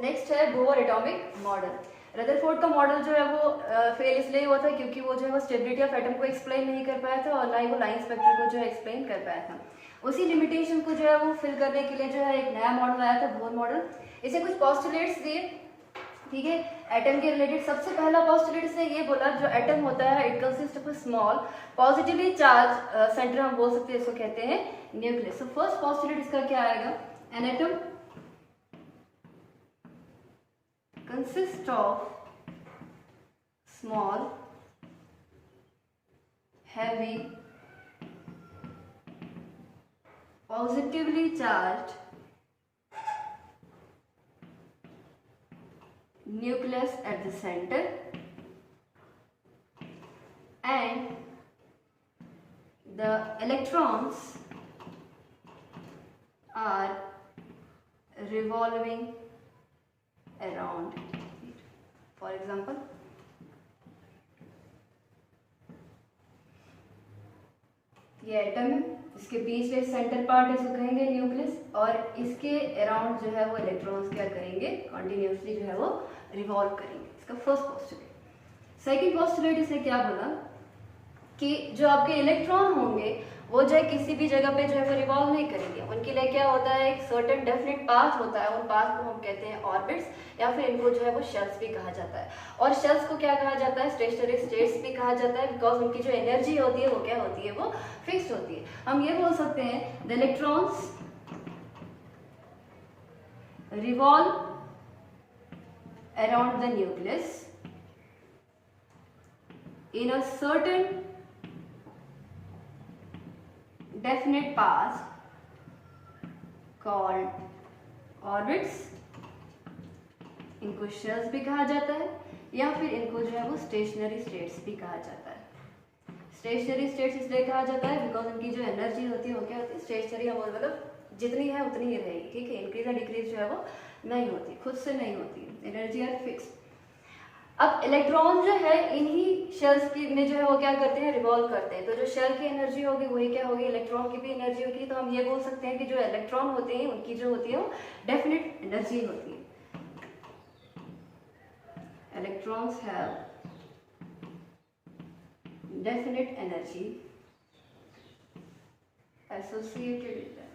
Next है bore atomic model. Rutherford का model जो है वो फेल इसलिए हुआ था क्योंकि वो जो है वो स्टेबिलिटी ऑफ एटम को एक्सप्लेन नहीं कर पाया था और ना ही वो लाइन स्पेक्ट्रम को जो है एक्सप्लेन कर पाया था। उसी लिमिटेशन को जो है वो फिल करने के लिए जो है एक नया मॉडल आया था, बोर मॉडल। इसे कुछ पॉस्टुलेट्स दिए, ठीक है, एटम के रिलेटेड। सबसे पहला पॉस्टुलेट इसने ये बोला जो एटम होता है it consist of a small positively charge centre, हम बोल सकते हैं इसको कहते हैं न्यूक्लियस। सो फर्स्ट पॉस्टुलेट इसका क्या आएगा, an atom consist of small heavy positively charged nucleus at the center and the electrons are revolving around it. For example, ये एटम है, इसके बीच में सेंटर पार्ट है, इसको कहेंगे न्यूक्लियस, और इसके अराउंड जो है वो इलेक्ट्रॉन्स क्या करेंगे, कंटिन्यूसली जो है वो रिवॉल्व करेंगे। इसका फर्स्ट पोस्टुलेट। सेकंड पोस्टुलेट इसने क्या बोला कि जो आपके इलेक्ट्रॉन होंगे वो जो है किसी भी जगह पे जो है वो रिवॉल्व नहीं करेंगे। उनके लिए क्या होता है, एक सर्टेन डेफिनेट पाथ होता है, उन पाथ को हम कहते हैं ऑर्बिट्स, या फिर इनको जो है वो शेल्स भी कहा जाता है। और शेल्स को क्या कहा जाता है, स्टेशनरी स्टेट्स भी कहा जाता है, बिकॉज उनकी जो एनर्जी होती है वो क्या होती है, वो फिक्स्ड होती है। हम ये बोल सकते हैं the electrons revolve around the nucleus in a certain definite path called orbits। इनको शेल्स भी कहा जाता है या फिर इनको जो है वो स्टेशनरी स्टेट्स भी कहा जाता है। स्टेशनरी स्टेट्स इसलिए कहा जाता है बिकॉज उनकी जो एनर्जी होती है वो क्या होती है, स्टेशनरी, हम मतलब जितनी है उतनी ही रहेगी, ठीक है, इंक्रीज या डिक्रीज जो है वो नहीं होती, खुद से नहीं होती, एनर्जी आर फिक्स। अब इलेक्ट्रॉन जो है इन्हीं शेल्स की में जो है वो क्या करते हैं, रिवॉल्व करते हैं। तो जो शेल की एनर्जी होगी वही क्या होगी, इलेक्ट्रॉन की भी एनर्जी होगी। तो हम ये बोल सकते हैं कि जो इलेक्ट्रॉन होते हैं उनकी जो होती है वो डेफिनेट एनर्जी होती है। Electrons have definite energy associated with that.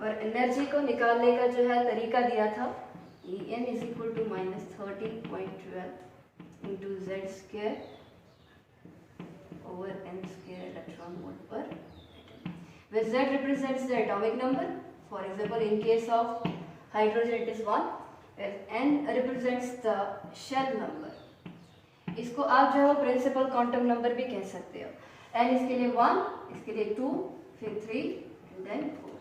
और एनर्जी को निकालने का जो है तरीका दिया था, En is equal to -13.12 into Z square over n square electron volt per atom, where z represents the atomic number. For example, in case of hydrogen it is 1, where n represents the shell number. इसको आप जो है वो principal quantum number भी कह सकते हो। n इसके लिए 1, इसके लिए 2, फिर 3 एंड देन 4,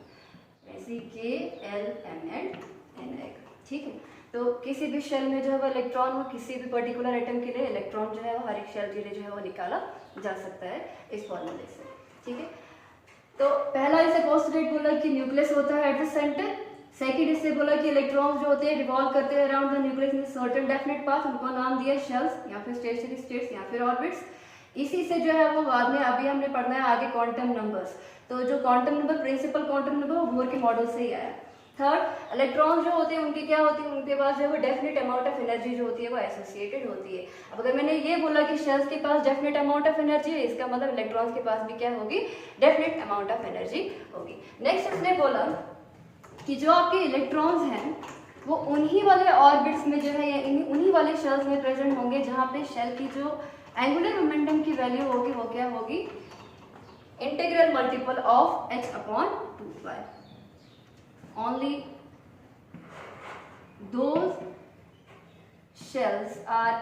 ऐसे के एल एम एंड एन आएगा, ठीक है। तो किसी भी शेल में जो है वो इलेक्ट्रॉन हो, किसी भी पर्टिकुलर एटम के लिए इलेक्ट्रॉन जो है वो हर एक शेल के लिए जो है वो निकाला जा सकता है इस फॉर्मूले से, ठीक है। तो पहला इसे पोस्टुलेट बोला कि न्यूक्लियस होता है एट द सेंटर। सेकंड इससे बोला कि इलेक्ट्रॉन्स जो होते हैं रिवॉल्व करते हैं around the nucleus in certain definite path, उनको नाम दिया शेल्स या फिर स्टेशनरी स्टेट्स या फिर ऑर्बिट्स। इसी से जो है वो बाद में अभी हमने पढ़ना है आगे क्वांटम नंबर्स। तो जो quantum number, principal quantum number, वो बोर के मॉडल से ही आया। थर्ड, इलेक्ट्रॉन्स जो होते हैं उनकी क्या होती है, उनके पास जो है वो डेफिनेट अमाउंट ऑफ एनर्जी जो होती है वो एसोसिएटेड होती है। अब अगर मैंने ये बोला कि शेल्स के पास डेफिनेट अमाउंट ऑफ एनर्जी है, इसका मतलब इलेक्ट्रॉन्स के पास भी क्या होगी, डेफिनेट अमाउंट ऑफ एनर्जी होगी। नेक्स्ट इसने बोला कि जो आपके इलेक्ट्रॉन्स हैं वो उन्हीं वाले ऑर्बिट्स में जो है या उन्हीं वाले शेल्स में प्रेजेंट होंगे जहाँ पे शेल की जो एंगुलर मोमेंटम की वैल्यू होगी वो क्या होगी, integral multiple of h/2π। Only those shells are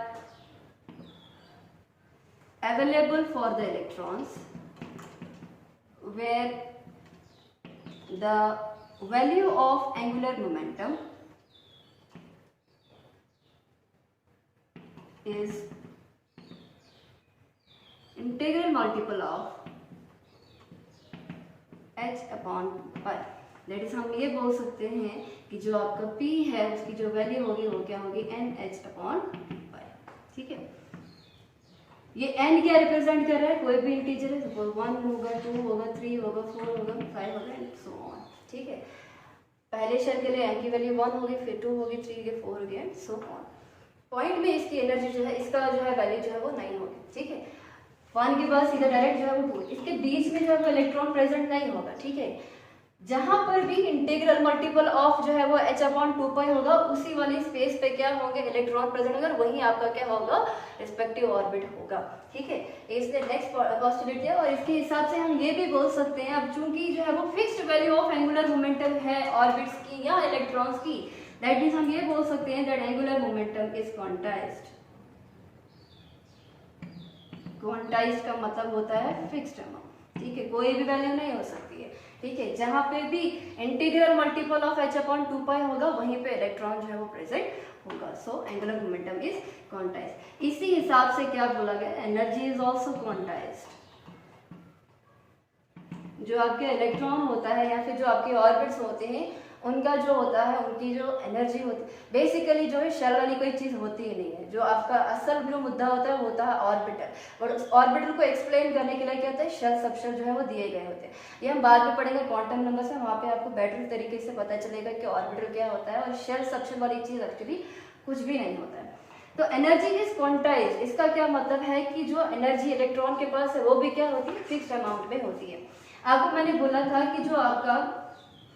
available for the electrons where the value of angular momentum is integral multiple of h/2π। That is हम ये बोल सकते हैं कि जो आपका P है उसकी जो वैल्यू होगी वो क्या होगी, NH/2π, ठीक है। ये n क्या रिप्रेजेंट कर रहा है, कोई भी इंटीजर है, सपोज 1 होगा, 2 होगा, 3 होगा, 4 होगा, 5 होगा एंड सो ऑन, ठीक है। पहले शेल के लिए m की वैल्यू 1 होगी, फिर 2 होगी, 3 होगी, 4 होगी एंड सो ऑन। पॉइंट में इसकी एनर्जी जो है, इसका जो है वैल्यू जो है वो 9 होगी, ठीक है। 1 के बाद सीधा डायरेक्ट जो है वो 2, इसके बीच में जो है वो इलेक्ट्रॉन प्रेजेंट नहीं होगा, ठीक है। जहां पर भी इंटीग्रल मल्टीपल ऑफ जो है वो h/2π होगा, उसी वाली स्पेस पे क्या होंगे, इलेक्ट्रॉन प्रेजेंट होगा, वहीं आपका क्या होगा, रिस्पेक्टिव ऑर्बिट होगा, ठीक है। इसने नेक्स्ट पोस्टुलेट किया और इसके हिसाब से हम ये भी बोल सकते हैं, अब चूंकि जो है वो fixed value of angular momentum है ऑर्बिट्स की या इलेक्ट्रॉन्स की, दैट मींस हम ये बोल सकते हैं that angular momentum is quantized. Quantized का मतलब होता है फिक्स्ड अमाउंट, ठीक है, कोई भी वैल्यू नहीं हो सकती है, ठीक है। जहां पे भी इंटीग्रल मल्टीपल ऑफ h/2π होगा, वहीं पे इलेक्ट्रॉन जो है वो प्रेजेंट होगा। So angular momentum is quantized. इसी हिसाब से क्या बोला गया, एनर्जी इज आल्सो क्वांटाइज्ड। जो आपके इलेक्ट्रॉन होता है या फिर जो आपके ऑर्बिट्स होते हैं, उनका जो होता है, उनकी जो एनर्जी होती है, बेसिकली जो है शेल वाली कोई चीज़ होती ही नहीं है। जो आपका असल जो मुद्दा होता है वो होता है ऑर्बिटल, और उस ऑर्बिटल को एक्सप्लेन करने के लिए क्या होता है, शेल सबशेल जो है वो दिए गए होते हैं। ये हम बाद में पढ़ेंगे क्वांटम नंबर से, वहाँ पे आपको बेटर तरीके से पता चलेगा कि ऑर्बिटल क्या होता है और शेल सबशेल वाली चीज़ एक्चुअली कुछ भी नहीं होता है। तो एनर्जी इज क्वांटाइज्ड, इसका क्या मतलब है कि जो एनर्जी इलेक्ट्रॉन के पास है वो भी क्या होती है, फिक्स्ड अमाउंट में होती है। आपको मैंने बोला था कि जो आपका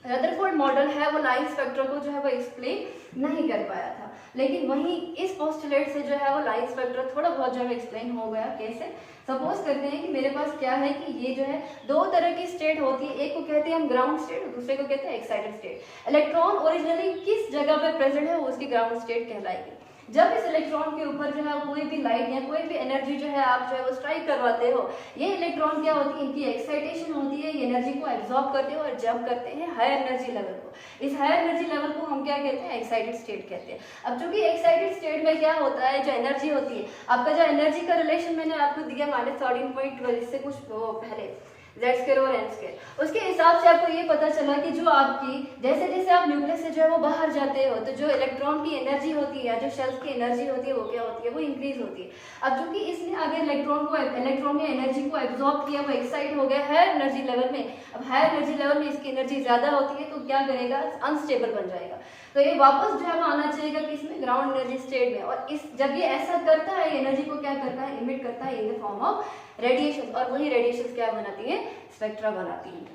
रदरफोर्ड मॉडल है वो लाइन स्पेक्ट्रा को जो है वो एक्सप्लेन नहीं कर पाया था, लेकिन वहीं इस पोस्टुलेट से जो है वो लाइन स्पेक्ट्रा थोड़ा बहुत जो है एक्सप्लेन हो गया। कैसे, सपोज करते हैं कि मेरे पास क्या है कि ये जो है दो तरह की स्टेट होती है, एक को कहते हैं हम ग्राउंड स्टेट, दूसरे को कहते हैं एक्साइटेड स्टेट। इलेक्ट्रॉन ओरिजिनली किस जगह पे प्रेजेंट है वो उसकी ग्राउंड स्टेट कहलाएगी। जब इस इलेक्ट्रॉन के ऊपर जो है कोई भी लाइट या कोई भी एनर्जी जो है आप जो है वो स्ट्राइक करवाते हो, ये इलेक्ट्रॉन क्या होती है, इनकी एक्साइटेशन होती है, ये एनर्जी को एब्जॉर्ब करते हो और जंप करते हैं हायर एनर्जी लेवल को। इस हायर एनर्जी लेवल को हम क्या कहते हैं, एक्साइटेड स्टेट कहते हैं। अब चूंकि एक्साइटेड स्टेट में क्या होता है, जो एनर्जी होती है, आपका जो एनर्जी का रिलेशन मैंने आपको दिया -13.12, इससे कुछ पहले Z स्क्वायर और n स्क्वायर, उसके हिसाब से आपको ये पता चला कि जो आपकी जैसे जैसे आप न्यूक्लियस से जो है वो बाहर जाते हो, तो जो इलेक्ट्रॉन की एनर्जी होती है या जो शेल्स की एनर्जी होती है वो क्या होती है, वो इंक्रीज होती है। अब चूंकि इसने आगे इलेक्ट्रॉन की एनर्जी को एब्जॉर्ब किया, वो एक्साइट हो गया हायर एनर्जी लेवल में। अब हायर एनर्जी लेवल में इसकी एनर्जी ज्यादा होती है तो क्या करेगा, अनस्टेबल बन जाएगा। तो ये वापस जो है वो आना चाहिएगा किसमें, ग्राउंड एनर्जी स्टेट में। और इस जब ये ऐसा करता है, एनर्जी को क्या करता है, इमिट करता है in the form of radiation, और वही रेडिएशन क्या बनाती है, स्पेक्ट्रा बनाती है।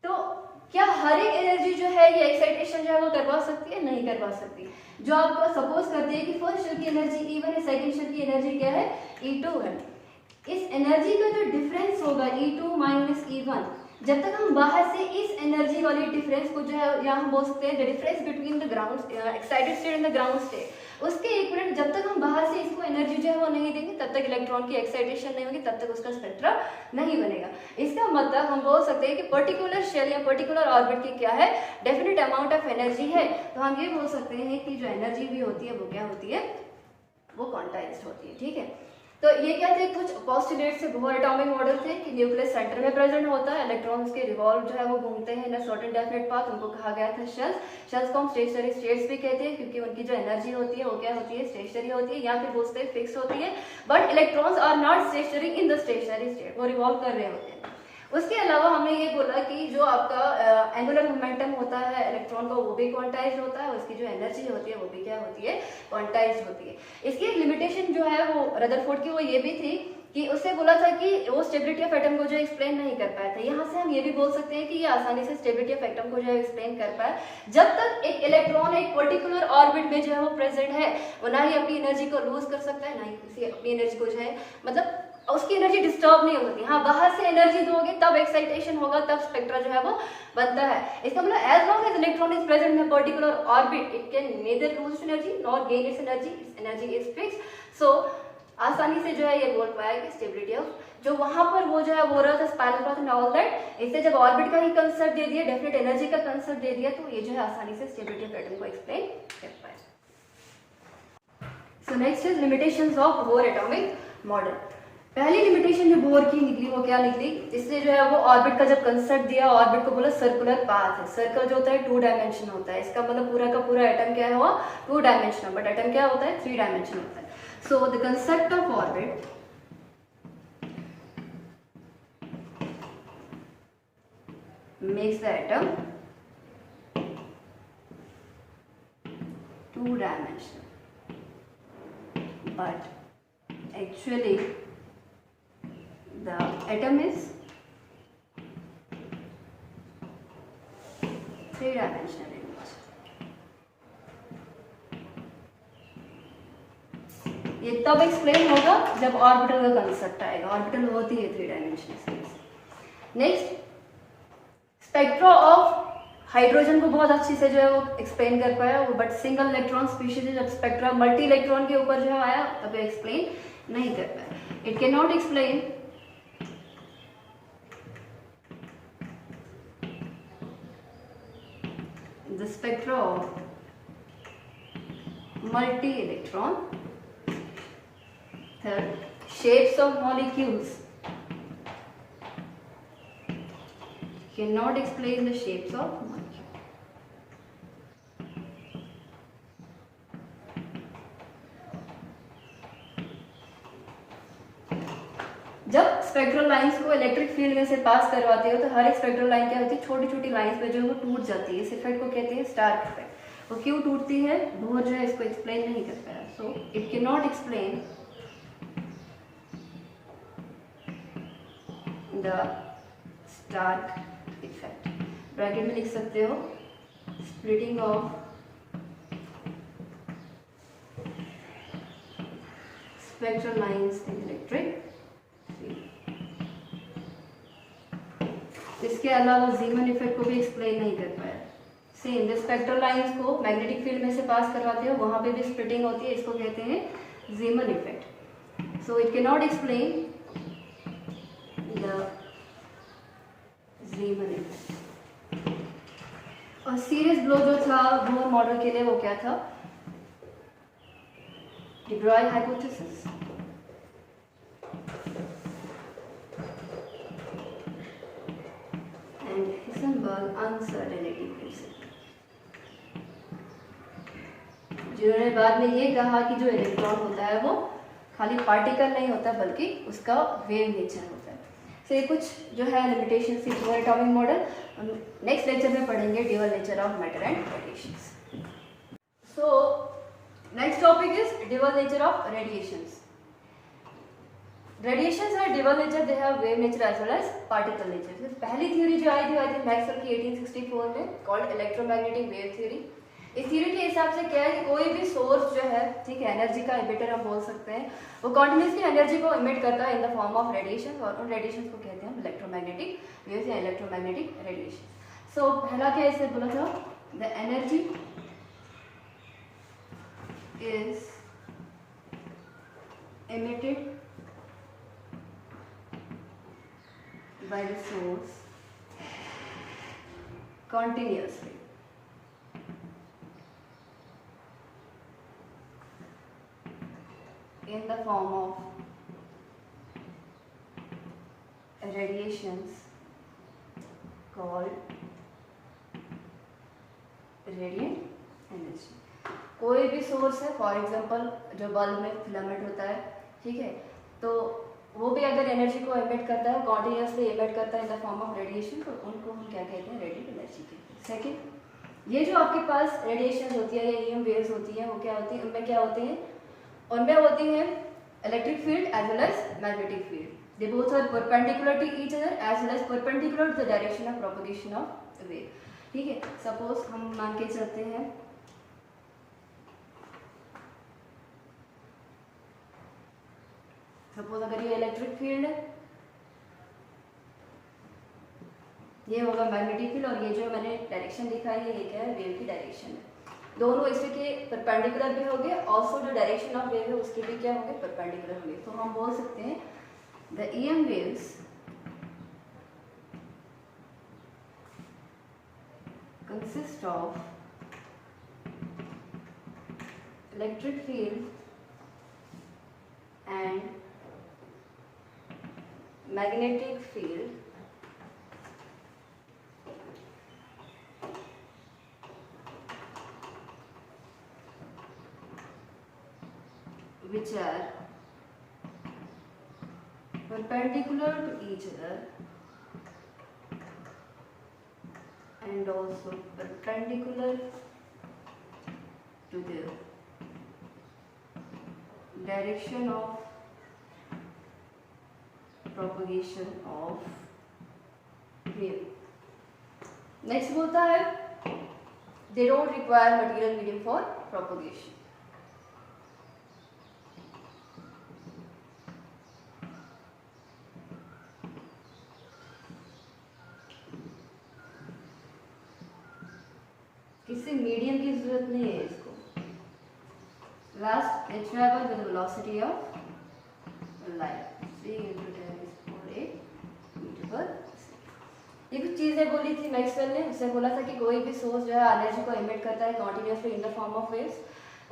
तो क्या हर एक एनर्जी जो है ये एक्साइटेशन जो है वो करवा सकती है, नहीं करवा सकती। जो आपको सपोज करते हैं कि फर्स्ट शेल की एनर्जी E1 है, सेकंड शेल की एनर्जी क्या है, E2 है। इस एनर्जी का जो डिफरेंस होगा E2 माइनस E1, जब तक हम बाहर से इस एनर्जी वाली डिफरेंस को जो है यहाँ हम बोल सकते हैं the difference between the ground excited state and the ground state, उसके इक्विवेलेंट जब तक हम बाहर से इसको एनर्जी जो है वो नहीं देंगे, तब तक इलेक्ट्रॉन की एक्साइटेशन नहीं होगी, तब तक उसका स्पेक्ट्रा नहीं बनेगा। इसका मतलब हम बोल सकते हैं कि पर्टिकुलर शेल या पर्टिकुलर ऑर्बिट की क्या है, डेफिनेट अमाउंट ऑफ एनर्जी है। तो हम ये बोल सकते हैं कि जो एनर्जी भी होती है वो क्या होती है, वो क्वांटाइज्ड होती है, ठीक है। तो ये क्या थे, कुछ पोस्टुलेट से बोहर एटॉमिक मॉडल थे कि न्यूक्लियस सेंटर में प्रेजेंट होता है, इलेक्ट्रॉन्स के रिवॉल्व जो है वो घूमते हैं इन अ सर्टेन डेफिनेट पाथ, उनको कहा गया था शेल्स। शेल्स को हम स्टेशनरी स्टेट्स भी कहते हैं क्योंकि उनकी जो एनर्जी होती है वो क्या होती है, स्टेशनरी होती है, या फिर बोलते हैं फिक्स होती है। But electrons are not stationary in the stationary state, वो रिवॉल्व कर रहे होते हैं। उसके अलावा हमने ये बोला कि जो आपका एंगुलर मोमेंटम होता है इलेक्ट्रॉन का, वो भी क्वांटाइज्ड होता है, उसकी जो एनर्जी होती है वो भी क्या होती है, क्वांटाइज्ड होती है। इसकी एक लिमिटेशन जो है वो रदरफोर्ड की वो ये भी थी कि उससे बोला था कि वो स्टेबिलिटी ऑफ एटम को जो एक्सप्लेन नहीं कर पाया था। यहाँ से हम ये भी बोल सकते हैं कि ये आसानी से स्टेबिलिटी ऑफ एटम को जो है एक्सप्लेन कर पाए, जब तक एक इलेक्ट्रॉन एक पर्टिकुलर ऑर्बिट में जो है वो प्रेजेंट है, वो ना ही अपनी एनर्जी को लूज कर सकता है, ना ही किसी अपनी एनर्जी को जो है मतलब उसकी एनर्जी डिस्टर्ब नहीं होती। हाँ, बाहर से एनर्जी दोगे तब एक्साइटेशन होगा, तब स्पेक्ट्रा जो है वो बनता है। इसका मतलब as long as electron is present in particular orbit, it can neither lose energy nor gain its energy is fixed. So आसानी से जो है ये बोल पाया कि स्टेबिलिटी ऑफ जो वहां पर वो जो है वो रहा था spiral path and all that, इससे जब ऑर्बिट का ही कंसेप्ट दे दिया, डेफिनेट एनर्जी का कंसेप्ट दे दिया, तो ये जो है आसानी से स्टेबिलिटी ऑफ एटम को एक्सप्लेन कर पाए। So next is limitations of bore atomic model. पहली लिमिटेशन जो बोर की निकली वो क्या निकली, इसने जो है वो ऑर्बिट का जब कंसेप्ट दिया, ऑर्बिट को बोला सर्कुलर पाथ है। सर्कल जो होता है 2 डायमेंशन होता है, इसका मतलब पूरा का पूरा एटम क्या है, 2 डायमेंशनल, बट एटम क्या होता है, 3 डायमेंशन होता है। So the concept of orbit makes the atom 2-dimensional, but actually the atom is 3-dimensional in nature. ये तब एक्सप्लेन होगा जब ऑर्बिटल का कंसेप्ट आएगा. ऑर्बिटल होती है 3-dimensional space. Next, spectra of hydrogen को बहुत अच्छी से जो है वो एक्सप्लेन कर पाया वो, बट सिंगल इलेक्ट्रॉन स्पीशीज जब स्पेक्ट्रा मल्टी इलेक्ट्रॉन के ऊपर जो आया तब एक्सप्लेन नहीं कर पाया. It can not explain the spectra of multi electron. Third, shapes of molecules cannot explain the shapes of molecules. जब स्पेक्ट्रल लाइंस को इलेक्ट्रिक फील्ड में से पास करवाते हो तो हर एक स्पेक्ट्रल लाइन क्या होती है, छोटी छोटी लाइंस पे जो है वो टूट जाती है. इस इफेक्ट को कहते हैं स्टार्क इफेक्ट. वो क्यों टूटती है बोहर जो है इसको एक्सप्लेन नहीं कर पाया. So it can not explain the Stark effect. Bracket में लिख सकते हो splitting of spectral lines in electric field. इसके अलावा जीमन इफेक्ट को भी एक्सप्लेन नहीं कर पाया. सेम द स्पेक्ट्रल लाइंस को मैग्नेटिक फील्ड में से पास करवाते हो वहां पे भी स्प्लिटिंग होती है. इसको कहते हैं जीमन effect. So it can not explain Zeeman effect. और सीरियस ब्लो जो था बोहर मॉडल के लिए वो क्या था, De Broglie hypothesis. And Heisenberg uncertainty principle. जिन्होंने बाद में ये कहा कि जो इलेक्ट्रॉन होता है वो खाली पार्टिकल नहीं होता बल्कि उसका वेव नेचर होता है. तो ये कुछ जो है लिमिटेशन थी Bohr atomic model. Next lecture में पढ़ेंगे dual nature of matter and radiations. So next topic is dual nature of radiations. Radiations are dual nature, they have wave nature as well as particle nature. पहली theory जो आई थी Maxwell की 1864 में, called electromagnetic wave theory. इस theory के हिसाब से क्या है कि कोई भी सोर्स जो है, ठीक है, एनर्जी का इमिटर हम बोल सकते हैं, वो कॉन्टिन्यूसली एनर्जी को इमिट करता है in the form of radiation, और उन रेडिएशन को कहते हैं इलेक्ट्रोमैग्नेटिक वेव्स या इलेक्ट्रोमैग्नेटिक रेडिएशन. सो पहला क्या इसे बोला था, the energy is emitted by the source continuously. In the form of radiations called radiant energy. कोई भी सोर्स है, फॉर एग्जांपल जो बल्ब में फिलामेंट होता है, ठीक है, तो वो भी अगर एनर्जी को एमिट करता है, कॉन्टिन्यूसली एमिट करता है in the form of radiation, तो उनको हम क्या कहते हैं, रेडिएंट एनर्जी कहते हैं. सेकेंड, ये जो आपके पास रेडिएशन होती है या ईएम वेव्स होती हैं, वो क्या होती है, उनमें क्या होते हैं, उनमें होती है electric field as well as magnetic field. They both are perpendicular to each other as well as perpendicular to the direction of propagation of the wave. ठीक है, सपोज हम मान के चलते हैं सपोज अगर ये इलेक्ट्रिक फील्ड है, ये होगा मैग्नेटिक फील्ड, और ये जो मैंने डायरेक्शन दिखाई है ये क्या है, वेव की डायरेक्शन है. दोनों इसके के परपेंडिकुलर भी होंगे, ऑल्सो जो डायरेक्शन ऑफ वेव है उसके भी क्या होंगे, परपेंडिकुलर होंगे. तो हम बोल सकते हैं the EM waves consist of electric field and magnetic field which are perpendicular to each other and also perpendicular to the direction of propagation of wave. Next बोलता है they don't require material medium for propagation. किसी medium की जरूरत नहीं है इसको. Last it travel with velocity of light 3 into 10 is 48 meter per second. ये कुछ चीजें बोली थी मैक्सवेल ने. उसने बोला था कि कोई भी सोर्स जो है एनर्जी को इमिट करता है continuously in the form of waves.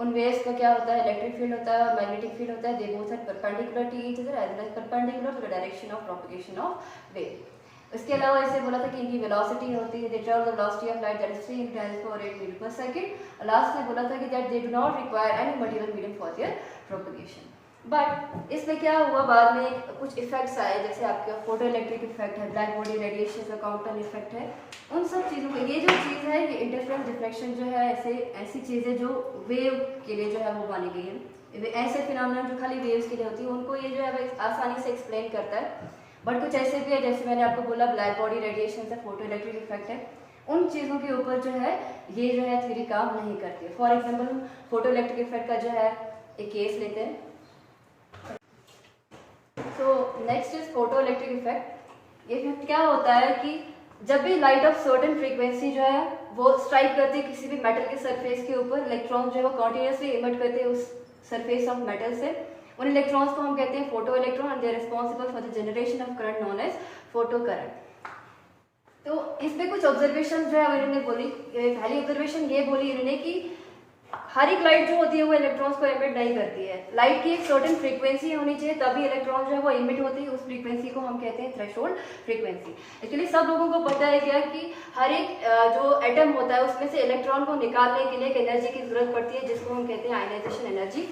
उन वेव्स का क्या होता है, इलेक्ट्रिक फील्ड होता है और मैग्नेटिक फील्ड होता है. They both are perpendicular to each other as well as perpendicular to the direction of propagation of wave. इसके अलावा इसे बोला था कि इनकी वेलोसिटी होती है, they travel the velocity of light that is 3 × 10⁸ metre per second. Last में बोला था कि that they do not require any material medium for their propagation. But इसमें क्या हुआ, बाद में कुछ इफेक्ट्स आए, जैसे आपका फोटो इलेक्ट्रिक इफेक्ट है, ब्लैक बॉडी रेडिएशन का काउंटर इफेक्ट है. उन सब चीज़ों को ये जो चीज़ है ये इंटरफेरेंस डिफ्लेक्शन जो है, ऐसी चीज़ें जो वेव के लिए जो है वो मानी गई है. ऐसे फिनोमेना जो खाली वेव्स के लिए होती है उनको ये जो है आसानी से एक्सप्लेन करता है. बट कुछ ऐसे भी है जैसे मैंने आपको बोला ब्लैक बॉडी रेडिएशन से फोटो इलेक्ट्रिक इफेक्ट है, उन चीज़ों के ऊपर जो है ये जो है थ्योरी काम नहीं करती है. फॉर एग्जांपल हम फोटो इलेक्ट्रिक इफेक्ट का जो है एक केस लेते हैं. So next is photo electric effect. ये इफेक्ट क्या होता है कि जब भी लाइट ऑफ सर्टेन फ्रीक्वेंसी जो है वो स्ट्राइक करती है किसी भी मेटल के सरफेस के ऊपर, इलेक्ट्रॉन जो है वो कॉन्टिन्यूसली इमिट करते हैं उस सरफेस ऑफ मेटल से. उन इलेक्ट्रॉन्स को हम कहते हैं photo electron and they are responsible for the generation of current known as photo current. तो इसमें कुछ ऑब्जर्वेशन जो है इन्होंने बोली. पहली ऑब्जर्वेशन ये बोली इन्होंने कि हर एक लाइट जो होती है वो इलेक्ट्रॉन्स को इमिट नहीं करती है. लाइट की एक सर्टेन फ्रीक्वेंसी होनी चाहिए तभी इलेक्ट्रॉन जो है वो इमिट होती है. उस फ्रीक्वेंसी को हम कहते हैं थ्रेशोल्ड फ्रीक्वेंसी. एक्चुअली सब लोगों को पता है क्या कि हर एक जो एटम होता है उसमें से इलेक्ट्रॉन को निकालने के लिए एक एनर्जी की जरूरत पड़ती है जिसको हम कहते हैं आयनाइजेशन एनर्जी.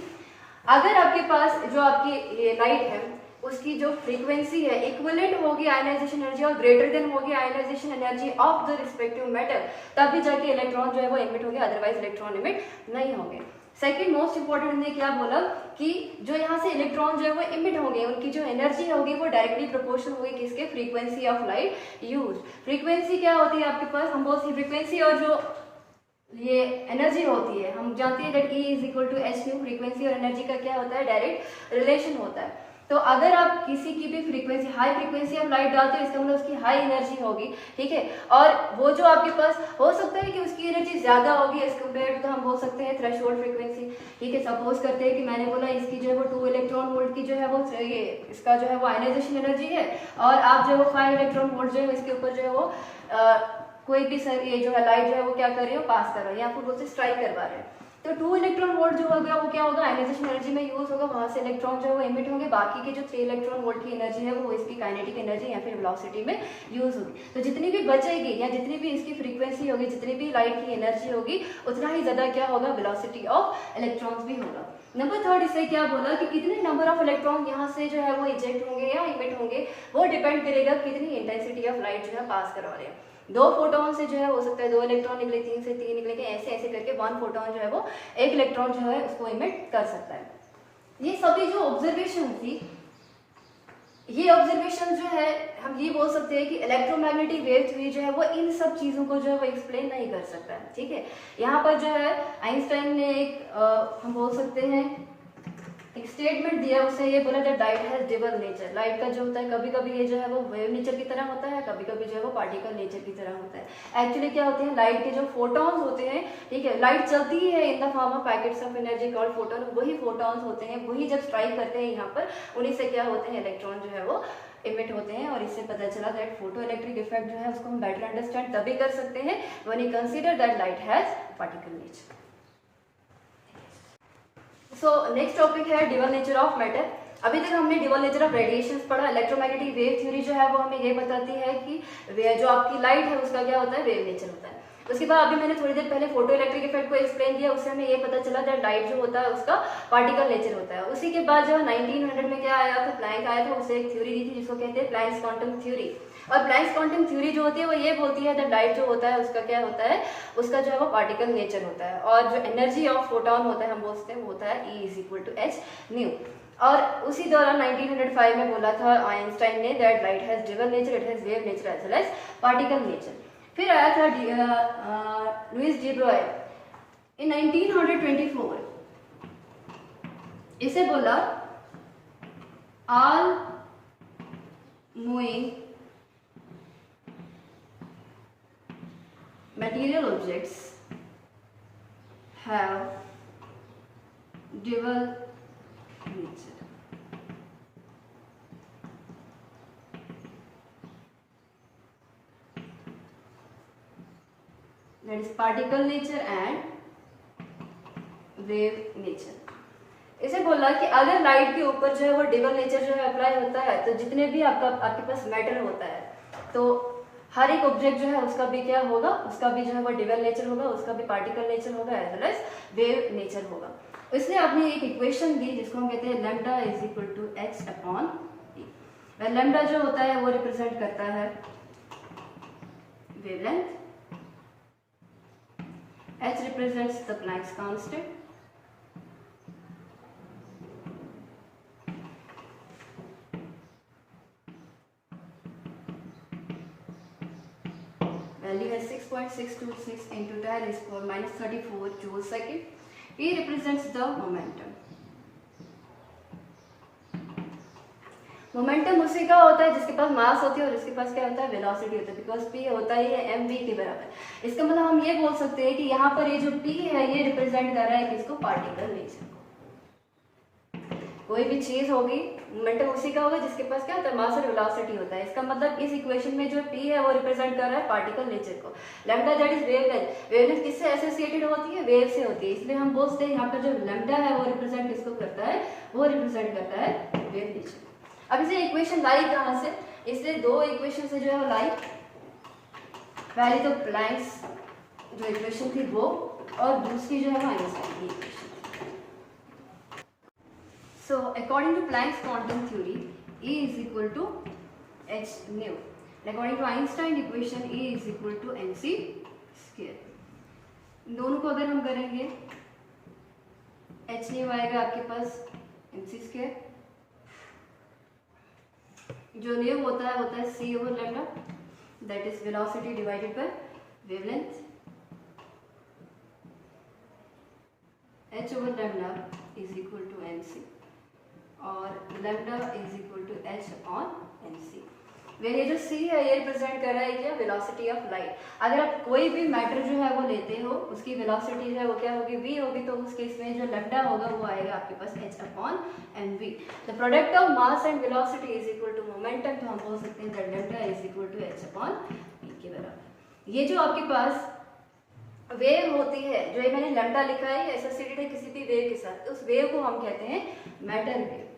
अगर आपके पास जो आपकी ये लाइट है उसकी जो फ्रीक्वेंसी है इक्विवेलेंट होगी आयनाइजेशन एनर्जी और ग्रेटर देन होगी ionisation energy of the respective metal, तभी जाके इलेक्ट्रॉन जो है वो इमिट होंगे, अदरवाइज इलेक्ट्रॉन इमिट नहीं होंगे. सेकंड मोस्ट इंपॉर्टेंट ने क्या बोला कि जो यहाँ से इलेक्ट्रॉन जो है वो इमिट होंगे उनकी जो एनर्जी होगी वो डायरेक्टली प्रोपोर्शनल होगी किसके, frequency of light use. Frequency क्या होती है आपके पास, हम बोलते हैं फ्रीक्वेंसी और जो ये एनर्जी होती है हम जानते हैं that E is equal to h nu. Frequency और एनर्जी का क्या होता है, डायरेक्ट रिलेशन होता है. तो अगर आप किसी की भी frequency high frequency of light डालते हो इसका मतलब उसकी हाई एनर्जी होगी, ठीक है. और वो जो आपके पास हो सकता है कि उसकी एनर्जी ज्यादा होगी एज कम्पेयर टू, हम बोल सकते हैं थ्रेशोल्ड फ्रीक्वेंसी, ठीक है. सपोज करते हैं कि मैंने बोला इसकी जो है वो 2 इलेक्ट्रॉन वोल्ट की जो है वो ये इसका जो है वो आयनाइजेशन एनर्जी है और आप जो है वो 5 इलेक्ट्रॉन वोल्ट जो है इसके ऊपर जो है वो कोई भी सर ये जो है लाइट जो है वो क्या कर रही हो, पास कर रहा है या फिर बोलते स्ट्राइक करवा रहे हैं. तो 2 इलेक्ट्रॉन वोल्ट जो होगा वो क्या होगा, आयनाइजेशन एनर्जी में यूज होगा, वहां से इलेक्ट्रॉन जो है वो इमिट होंगे. बाकी के जो 3 इलेक्ट्रॉन वोल्ट की एनर्जी है वो इसकी काइनेटिक एनर्जी या फिर वेलोसिटी में यूज होगी. तो जितनी भी बचेगी या जितनी भी इसकी फ्रीक्वेंसी होगी, जितनी भी लाइट की एनर्जी होगी, उतना ही ज्यादा क्या होगा, वेलोसिटी ऑफ इलेक्ट्रॉन्स भी होगा. नंबर 3 इससे क्या बोला कि कितने नंबर ऑफ इलेक्ट्रॉन यहाँ से जो है वो इजेक्ट होंगे या इमिट होंगे, वो डिपेंड करेगा कितनी इंटेंसिटी ऑफ लाइट जो है पास करवा रहे हैं. 2 फोटोन से जो है हो सकता है 2 इलेक्ट्रॉन निकले, 3 से 3 निकले, ऐसे ऐसे करके 1 फोटोन जो है वो 1 इलेक्ट्रॉन जो है उसको इमिट कर सकता है. ये सभी जो ऑब्जर्वेशन थी, ये ऑब्जर्वेशन जो है हम ये बोल सकते हैं कि इलेक्ट्रोमैग्नेटिक वेव थ्योरी जो है वो इन सब चीज़ों को जो है वो एक्सप्लेन नहीं कर सकता है, ठीक है. यहाँ पर जो है आइंस्टाइन ने एक हम बोल सकते हैं एक स्टेटमेंट दिया, उससे ये बोला that light has double nature. Light का जो होता है कभी कभी ये जो है वो वेव नेचर की तरह होता है, कभी कभी जो है वो पार्टिकल नेचर की तरह होता है. एक्चुअली क्या होते हैं, लाइट के जो फोटॉन्स होते हैं, ठीक है, लाइट चलती है in the form of packets of energy called photon. वही फोटॉन्स होते हैं, वही जब स्ट्राइक करते हैं यहाँ पर उन्हीं से क्या होते हैं, इलेक्ट्रॉन जो है वो इमिट होते हैं. और इससे पता चला दैट फोटो इलेक्ट्रिक इफेक्ट जो है उसको हम बेटर अंडरस्टैंड तभी कर सकते हैं when you consider that light has particle nature. So next topic है ड्यूअल नेचर ऑफ मैटर. अभी तक हमने ड्यूअल नेचर ऑफ रेडिएशंस पढ़ा. इलेक्ट्रोमैग्नेटिक वेव थ्योरी जो है वो हमें ये बताती है कि जो आपकी लाइट है उसका क्या होता है, वेव नेचर होता है. उसके बाद अभी मैंने थोड़ी देर पहले फोटो इलेक्ट्रिक इफेक्ट को एक्सप्लेन किया, उससे हमें ये पता चला दैट लाइट जो होता है उसका पार्टिकल नेचर होता है. उसी के बाद जो 1900 में क्या आया था, प्लैंक आया था, उससे एक थ्योरी दी थी जिसको कहते हैं प्लैंक्स क्वांटम थ्योरी. और प्लैंक्स क्वांटम थ्योरी जो होती है वो ये बोलती है दैट लाइट जो होता है उसका क्या होता है, उसका जो है वो पार्टिकल नेचर होता है, और जो एनर्जी ऑफ फोटोन होता है हम बोलते हैं वो होता है E is equal to h nu. और उसी दौरान 1905 में बोला था आइंस्टाइन ने that light has double nature, it has wave nature as well as particle nature. फिर आया था लुइस डी ब्रॉय इन 1924, इसे बोला all moving material objects have dual nature. That is particle nature and wave nature. इसे बोला कि अगर light के ऊपर जो है वो डबल नेचर जो है अप्लाई होता है तो जितने भी आपके पास मैटर होता है तो हर एक ऑब्जेक्ट जो है उसका भी क्या होगा, उसका भी जो है वो डबल नेचर होगा, उसका भी पार्टिकल नेचर होगा as well as wave nature होगा। इसलिए आपने एक इक्वेशन दी जिसको हम कहते हैं lambda is equal to h upon E. Lambda जो होता है वो रिप्रेजेंट करता है wavelength, h represents the Planck's constant, value है 6.626 into 10 is for minus 34 joule second. E represents the momentum. Momentum उसी का होता है जिसके पास मास होती है और जिसके पास क्या होता है, वेलोसिटी होता है, बिकॉज p होता ही है mv के बराबर। इसका मतलब हम ये बोल सकते हैं कि यहाँ पर ये जो p है ये रिप्रेजेंट कर रहा है किसको, पार्टिकल नेचर को। कोई भी चीज होगी मोमेंटम उसी का होगा जिसके पास क्या होता है, मास और वेलोसिटी होता है। इसका मतलब इस इक्वेशन में जो p है वो रिप्रेजेंट कर रहा है पार्टिकल नेचर को। Lambda that is wavelength, wavelength किससे एसोसिएटेड होती है, वेव से होती है, इसलिए हम बोलते हैं यहाँ पर जो लैम्डा है वो रिप्रेजेंट किसको करता है, वो रिप्रेजेंट करता है वेव नेचर। अब इसे इक्वेशन लाई कहाँ से, इसलिए दो इक्वेशन से जो है वो लाई, पहली तो प्लैंक्स जो इक्वेशन थी वो, और दूसरी जो है वो आइंस्टाइन की equation. So according to Planck's quantum theory, E is equal to h nu. And according to Einstein equation, E is equal to mc square. दोनों को अगर हम करेंगे h nu आएगा आपके पास mc square, जो nu होता है c over lambda, that is velocity divided by wavelength. h over lambda is equal to mc और lambda is equal to h upon mc। Where ये जो c है ये रिप्रेजेंट कर रहा है क्या, वेलोसिटी ऑफ लाइट। अगर आप कोई भी मैटर जो है वो लेते हो उसकी वेलोसिटी जो है वो क्या होगी, v होगी, तो उस केस में जो लैम्डा होगा वो आएगा आपके पास h upon mv। The product of mass and velocity is equal to momentum, तो हम बोल सकते हैं that lambda is equal to h upon e के बराबर। ये जो आपके पास वेव होती है, जो ये मैंने लैम्डा लिखा है ये एसोसिएटेड है किसी भी वेव के साथ, उस वेव को हम कहते हैं मैटर वेव।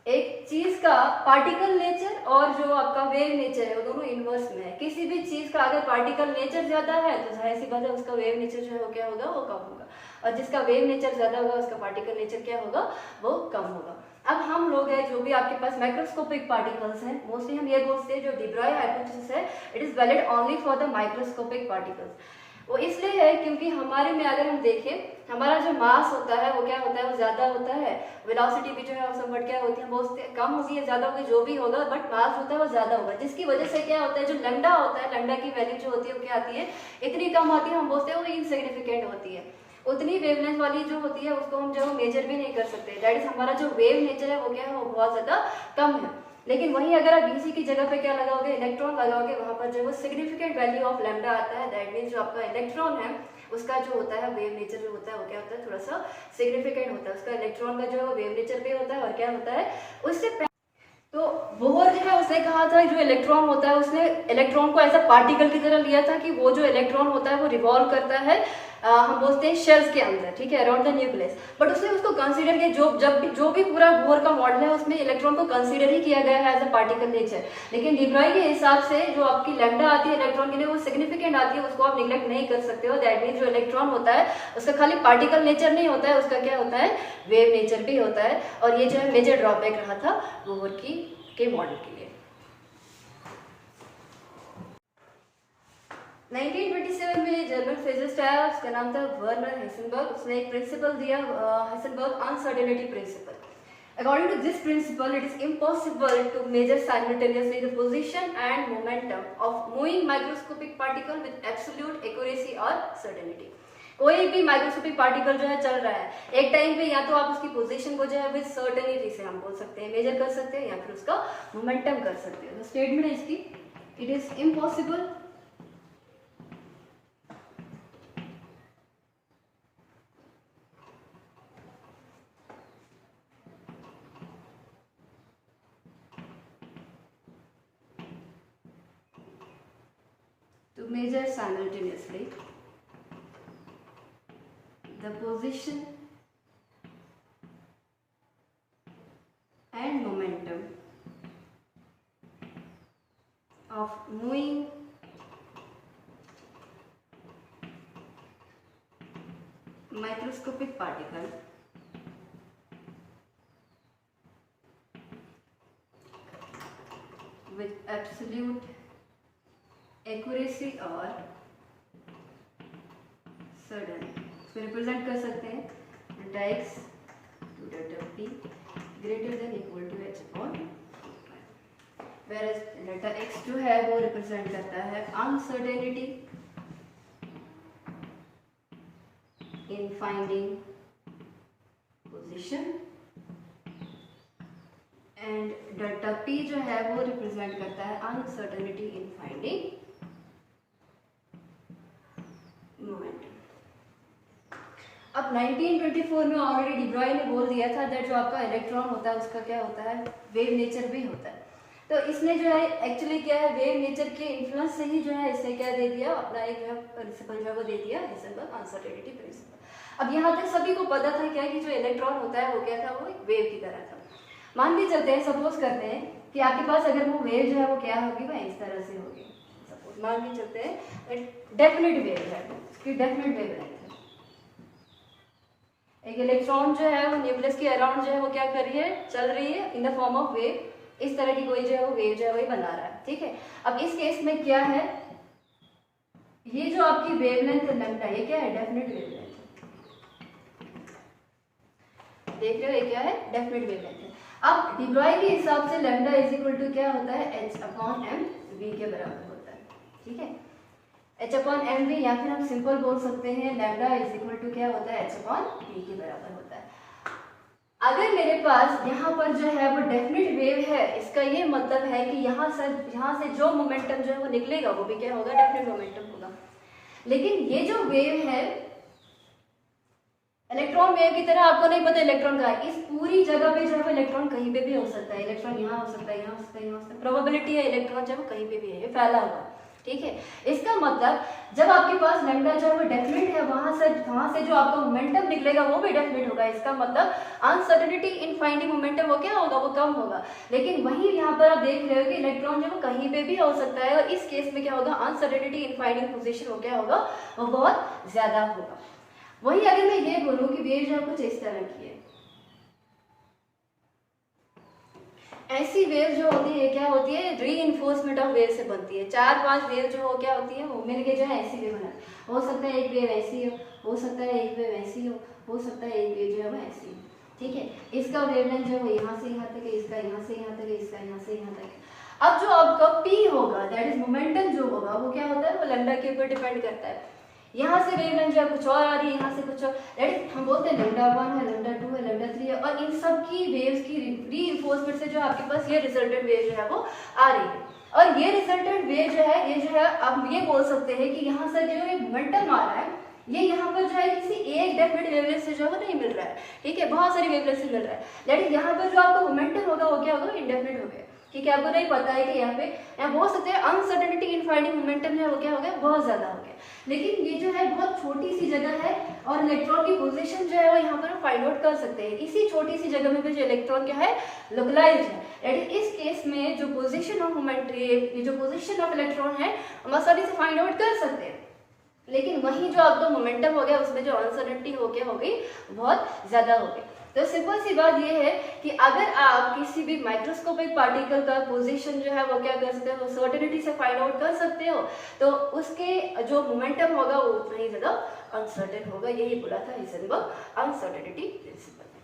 एक चीज का पार्टिकल नेचर और जो आपका वेव नेचर है वो दोनों इनवर्स में है। किसी भी चीज का अगर पार्टिकल नेचर ज्यादा है तो जाहिर सी बात है उसका वेव नेचर जो है वो क्या होगा, वो कम होगा, और जिसका वेव नेचर ज्यादा होगा उसका पार्टिकल नेचर क्या होगा, वो कम होगा। अब हम लोग हैं जो भी आपके पास माइक्रोस्कोपिक पार्टिकल्स हैं, मोस्टली हम ये बोलते हैं जो डी ब्रॉय हाइपोथेसिस है, it is valid only for the microscopic particles. वो इसलिए है क्योंकि हमारे में अगर हम देखें हमारा जो मास होता है वो क्या होता है, वो ज्यादा होता है, वेलोसिटी भी जो है वो समवट क्या होती है, बहुत कम होगी या ज्यादा होगी जो भी होगा, बट मास होता है वो ज्यादा होगा, जिसकी वजह से क्या होता है, जो लैम्डा होता है, लैम्डा की वैल्यू जो होती है वो क्या आती है, इतनी कम आती है, हम बोलते हैं वो इनसिग्निफिकेंट होती है। उतनी वेवलेंथ वाली जो होती है उसको हम जो मेजर भी नहीं कर सकते, दैट इज हमारा जो वेव नेचर है वो क्या है, वो बहुत ज्यादा कम है। लेकिन वहीं अगर आप BC की जगह पे क्या लगाओगे, इलेक्ट्रॉन लगाओगे, वहां पर जो है सिग्निफिकेंट वैल्यू ऑफ लैम्डा आता है, दैट मींस जो आपका इलेक्ट्रॉन है उसका जो होता है वेव नेचर जो होता है वो क्या होता है, थोड़ा सा सिग्निफिकेंट होता है, उसका इलेक्ट्रॉन का जो है वेव नेचर पे होता है, और क्या होता है उससे तो बोहर जो है उसने कहा था जो इलेक्ट्रॉन होता है उसने इलेक्ट्रॉन को ऐसा पार्टिकल की तरह लिया था कि वो जो इलेक्ट्रॉन होता है वो रिवॉल्व करता है हम बोलते हैं शेल्स के अंदर, ठीक है, अराउंड द न्यूक्लियस, बट उसने उसको कंसीडर किया, जो भी पूरा बोर का मॉडल है उसमें इलेक्ट्रॉन को कंसीडर ही किया गया है एज अ पार्टिकल नेचर। लेकिन डी ब्रॉय के हिसाब से जो आपकी लैम्डा आती है इलेक्ट्रॉन के लिए वो सिग्निफिकेंट आती है, उसको आप निगलेक्ट नहीं कर सकते हो। दैट मीन्स जो इलेक्ट्रॉन होता है उसका खाली पार्टिकल नेचर नहीं होता है, उसका क्या होता है, वेव नेचर भी होता है। और ये जो है मेजर ड्रॉबैक रहा था बोर के मॉडल के लिए। 1927 में जर्मन फिजिस्ट आया, उसका नाम था वर्नर हेसेनबर्ग। उसने एक प्रिंसिपल दिया, Heisenberg uncertainty principle. According to this principle, it is impossible to measure simultaneously the position and momentum of moving microscopic particle with absolute accuracy or certainty. कोई भी माइक्रोस्कोपिक पार्टिकल जो है चल रहा है, एक टाइम पे या तो आप उसकी पोजीशन को जो है विद सर्टेनिटी से हम बोल सकते हैं मेजर कर सकते हैं, या फिर उसका मोमेंटम कर सकते हैं। तो स्टेटमेंट है इसकी, it is impossible to measure simultaneously the position and momentum of moving microscopic particle with absolute accuracy और certainty। इसको रिप्रेजेंट कर सकते हैं delta x to delta p greater than equal to h upon, whereas delta x जो है वो represent करता है uncertainty in finding position, and delta p जो है वो रिप्रेजेंट करता है अनसर्टेनिटी इन फाइंडिंग मोमेंटम। अब 1924 में ऑलरेडी डी ब्रॉय ने बोल दिया था दैट जो आपका इलेक्ट्रॉन होता है उसका क्या होता है, वेव नेचर भी होता है। तो इसने जो है एक्चुअली क्या है, वेव नेचर के इन्फ्लुएंस से ही जो है इसने क्या दे दिया, अपना एक जो है प्रिंसिपल जो है वो दे दिया, हेसेनबर्ग अनसर्टेनिटी प्रिंसिपल। अब यहाँ तक सभी को पता था क्या कि जो इलेक्ट्रॉन होता है वो क्या था, वो एक वेव की तरह था। मान के चलते हैं, सपोज करते हैं कि आपके पास अगर वो वेव जो है वो क्या होगी, वह इस तरह से होगी। सपोज मान के चलते हैं डेफिनेट वेव है, उसकी डेफिनेट वेव लेंथ है। एक इलेक्ट्रॉन जो है वो न्यूक्लियस के अराउंड जो है वो क्या कर रही है, चल रही है in the form of wave. इस तरह की कोई जो है वो वेव जो है वही बना रहा है, ठीक है। अब इस केस में क्या है, ये जो आपकी वेवलेंथ लैम्डा, ये क्या है, डेफिनेट वेवलेंथ। देख रहे हो ये क्या है, डेफिनेट वेवलेंथ है। अब डी ब्रॉय के हिसाब से लैम्डा इज इक्वल टू क्या होता है, h अपॉन m v के बराबर होता है, ठीक है। h अपॉन m v, या फिर हम सिंपल बोल सकते हैं लैम्डा इज इक्वल टू क्या होता है, h अपॉन v के बराबर होता है। अगर मेरे पास यहाँ पर जो है वो डेफिनेट वेव है, इसका ये मतलब है कि यहाँ से जो मोमेंटम जो है वो निकलेगा वो भी क्या होगा, डेफिनेट मोमेंटम होगा। लेकिन ये जो वेव है इलेक्ट्रॉन वेव की तरह, आपको नहीं पता इलेक्ट्रॉन का है, इस पूरी जगह पे जो है इलेक्ट्रॉन कहीं पे भी हो सकता है। इलेक्ट्रॉन यहाँ हो सकता है, यहाँ हो सकता है, यहाँ हो सकता है, प्रोबेबिलिटी है इलेक्ट्रॉन जो है वो कहीं पे भी है, ये फैला हुआ, ठीक है। इसका मतलब जब आपके पास लैम्डा जो है वो डेफिनेट है, वहां से जो आपका मोमेंटम निकलेगा वो भी डेफिनेट होगा। इसका मतलब अनसर्टेनिटी इन फाइंडिंग मोमेंटम वो क्या होगा, वो कम होगा। लेकिन वहीं यहाँ पर आप देख रहे हो कि इलेक्ट्रॉन जो है कहीं पे भी हो सकता है, और इस केस में क्या होगा, अनसर्टेनिटी इन फाइंडिंग पोजीशन वो क्या होगा, वो बहुत ज्यादा होगा। वही अगर मैं ये बोलूं कि वेव जो है कुछ इस तरह की है, ऐसी वेव जो होती है क्या होती है, रीइंफोर्समेंट ऑफ वेव से बनती है। 4-5 वेव जो हो क्या होती है, वो मिलके जो है ऐसी वेव बना। हो सकता है एक वेव ऐसी हो सकता है एक वेव ऐसी हो सकता है एक वेव जो है वो ऐसी हो, ठीक है। इसका वेवलेंथ जो है वो यहाँ से यहाँ तक है, इसका यहाँ से यहाँ तक है, इसका यहाँ से यहाँ तक है। अब जो आपका p होगा, दैट इज मोमेंटम जो होगा, वो क्या होता है, वो लैम्डा के ऊपर डिपेंड करता है। यहाँ से वेवलेंथ जो है कुछ और आ रही है, यहाँ से कुछ और, दैट इज हम बोलते हैं लैम्डा 1 है, लैम्डा 2 है, लैम्डा 3 है, और इन सब की वेव्स की रीइंफोर्समेंट से जो आपके पास ये रिजल्टेंट वेव जो है वो आ रही है। और ये रिजल्टेंट वेव जो है, ये जो है आप ये बोल सकते हैं कि यहाँ से जो ये मोमेंटम आ रहा है, ये यहाँ पर जो है किसी एक डेफिनेट वेवलेंथ से जो है वो नहीं मिल रहा है, ठीक है, बहुत सारी वेवलेंथ से मिल रहा है। दैट इज यहाँ पर जो आपका मोमेंटम होगा वो क्या होगा, इंडेफिनेट हो गया, ठीक है, आपको नहीं पता है कि यहाँ बोल सकते हैं अनसर्टेनिटी इन फाइंडिंग मोमेंटम है वो क्या हो गया, बहुत ज़्यादा हो गया। लेकिन ये जो है बहुत छोटी सी जगह है और इलेक्ट्रॉन की पोजीशन जो है वो यहाँ पर फाइंड आउट कर सकते हैं। इसी छोटी सी जगह में भी जो इलेक्ट्रॉन क्या है, लोकलाइज है। इस केस में जो पोजीशन ऑफ मोमेंट, ये जो पोजीशन ऑफ इलेक्ट्रॉन है हम आसानी से फाइंड आउट कर सकते हैं। लेकिन वही जो आपका मोमेंटम हो गया उसमें जो अनसर्टेनिटी हो गई बहुत ज़्यादा हो गई। तो सिंपल सी बात ये है कि अगर आप किसी भी माइक्रोस्कोपिक पार्टिकल का पोजीशन जो है वो क्या कर सकते हो, सर्टेनिटी से फाइंड आउट कर सकते हो, तो उसके जो मोमेंटम होगा वो उतना ही ज़्यादा अनसर्टेन होगा। यही बोला था हाइजेनबर्ग अनसर्टेनिटी प्रिंसिपल।